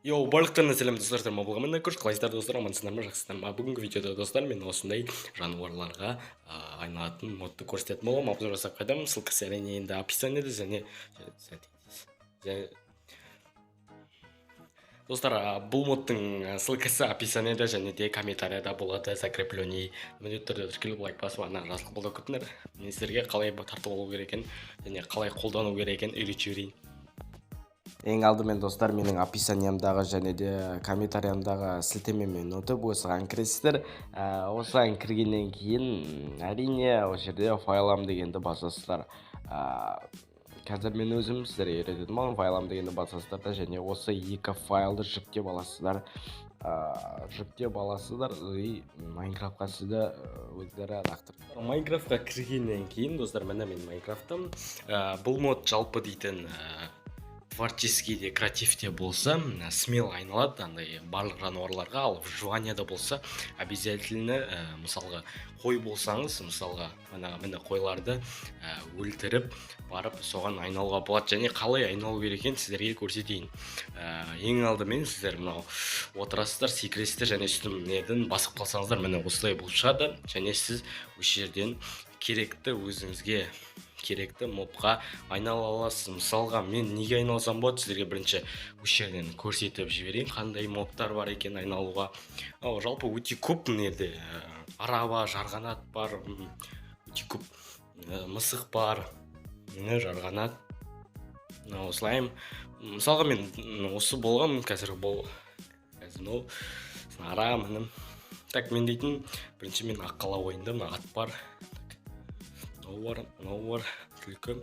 Барлықтарына сәлем достар, болғанмен көріш қалайсыздар достар, амансыздар ма, жақсыздар ма? Бүгінгі видеода достар, мен осындай жануарларға айналатын модты көрсететін боламын. Обзор жасап қайдам, ссылкасы әрине енді описаниеде және достар, бұл модтың ссылкасы описаниеде және де комментарияда болады. Закрепленный міндетті түрде тіркеліп лайк басып, ана жазылып қолдау күтіңдер. Мен сіздерге қалай тартып алу керек екенін және қалай қолдану керек екенін үйретіп жіберейін. Ең алдымен достар, менің описаниямдағы және де комментариямдағы сілтемемен өтіп осыған кіресіздер. Осыған кіргеннен кейін әрине осы жерде файлам дегенді басасыздар. Қазір мен өзім сіздерге үйрететін боламын. Файлам дегенді басасыздар да және осы екі файлды жүктеп аласыздар. И Майнкрафтқа сізді өздері лақтырып. Майнкрафтқа кіргеннен кейін достар, міне мен Майнкрафттым. Бұл мод жалпы дейтін творческийде, креативте болса, смело айналады, андай барлық жануарларға, ал выживанияда болса, обязательно, мысалға, қой болсаңыз, мысалға, міне қойларды өлтіріп, барып соған айналуға болады, және қалай айналу керек екенін сіздерге көрсетейін. Ең алдымен сіздер мынау отырасыздар, секіресіздер және үстімнен басып қалсаңыздар, міне осылай болып шығады, және сіз осы жерден керекті өзіңізге керекті мобқа айнала аласыз. Мысалға, мен неге айналсам болады, сіздерге бірінші осы жерден көрсетіп жіберейін, қандай мобтар бар екен айналуға. Жалпы өте көп мынерде араба, жарғанат бар, өте көп мысық бар, жарғанат. Осылайым. Мысалға, мен осы болған, қазір ара мінім. Так, мен дейтін, бірінші мен аққала ойында ат бар. Мынау бар, түлкі.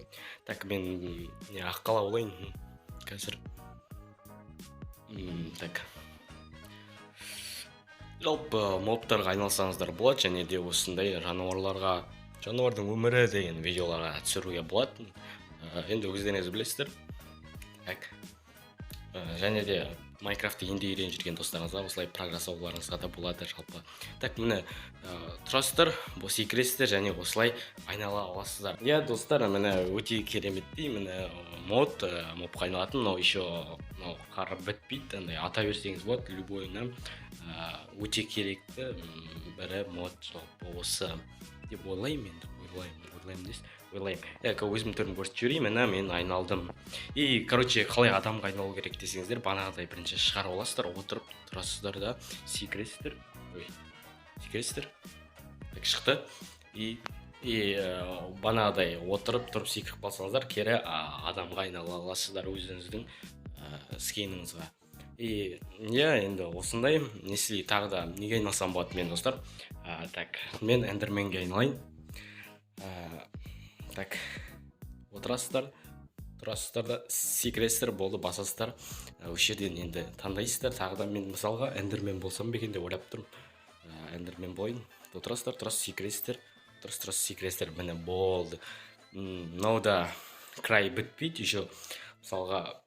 Так, мен аққала олайын қазір. Так. Жалпы мобтарға айналсаңыздар болады, және де осындай жануардың өмірі деген видеоларға түсіруге болады. Енді өздеріңіз білесіздер. Так. Және де Майнкрафтты енді үйреніп жүрген достарыңызға осылай прогрессауларыңызға да болады жалпы. Так, міне тұрасыздар, секіресіздер және осылай айнала аласыздар. Достар, міне өте кереметтей, міне мобқа айналатын, еще қарып бітпейді, ата берсеңіз болады, любойына өте керекті бірі мод жалпы осы деп ойлаймын. Өзім түрін көрсетіп жіберейін, мен айналдым. Қалай адамға айналу керек десеңіздер, банағыдай бірінші шығарып аласыздар, отырып тұрасыздар да, секіресіздер. Так, шықты. Банағыдай отырып тұрып секіріп қалсаңыздар, кері адамға айнала аласыздар өзіңіздің скейніңізға. Енді осындай неселей тағы да неге айналсам болады мен достар. Так, мен эндерменге айналайын. Так, отырасыздар да секіресіздер, болды, басасыздар. Осы жерден енді таңдайсыздар. Тағы да мен мысалға эндермен болсам бекен деп ойлап тұрмын. Эндермен болайын. Отырасыздар, секіресіздер. Секіресіздер, міне болды. Мынау да край бітпейді, еще мысалға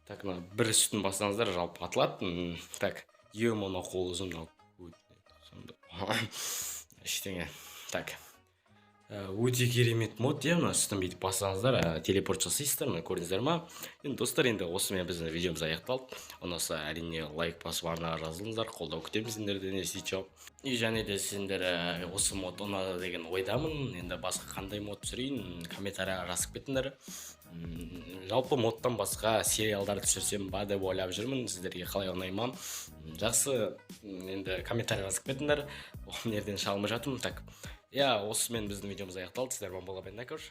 так, бір үстін бассаңыздар жалпы атылады. Так, мына қол ұзын. Ештеңе. Так, өте керемет мод, үстін бүйтіп бассаңыздар, телепорт жасайсыздар, көрдіңіздер ма? Енді достар, енді осымен біздің видеомыз аяқталды. Ұнаса әрине лайк басып арнаға жазылыңыздар, қолдау күтемін сендерден, және де сендер осы мод ұнады деген ойдамын. Енді басқа қандай мод түсірейін, комментарияға жазып кетіңдер. Жалпы модтан басқа сериалдар түсірсем ба деп ойлап жүрмін, сіздерге қалай ұнай ма? Жақсы, енді комментарияға жазып кетіңдер, ол нерден шалмай жатырмын. Так, осымен біздің видеомыз аяқталды. Сіздер болған, көріш.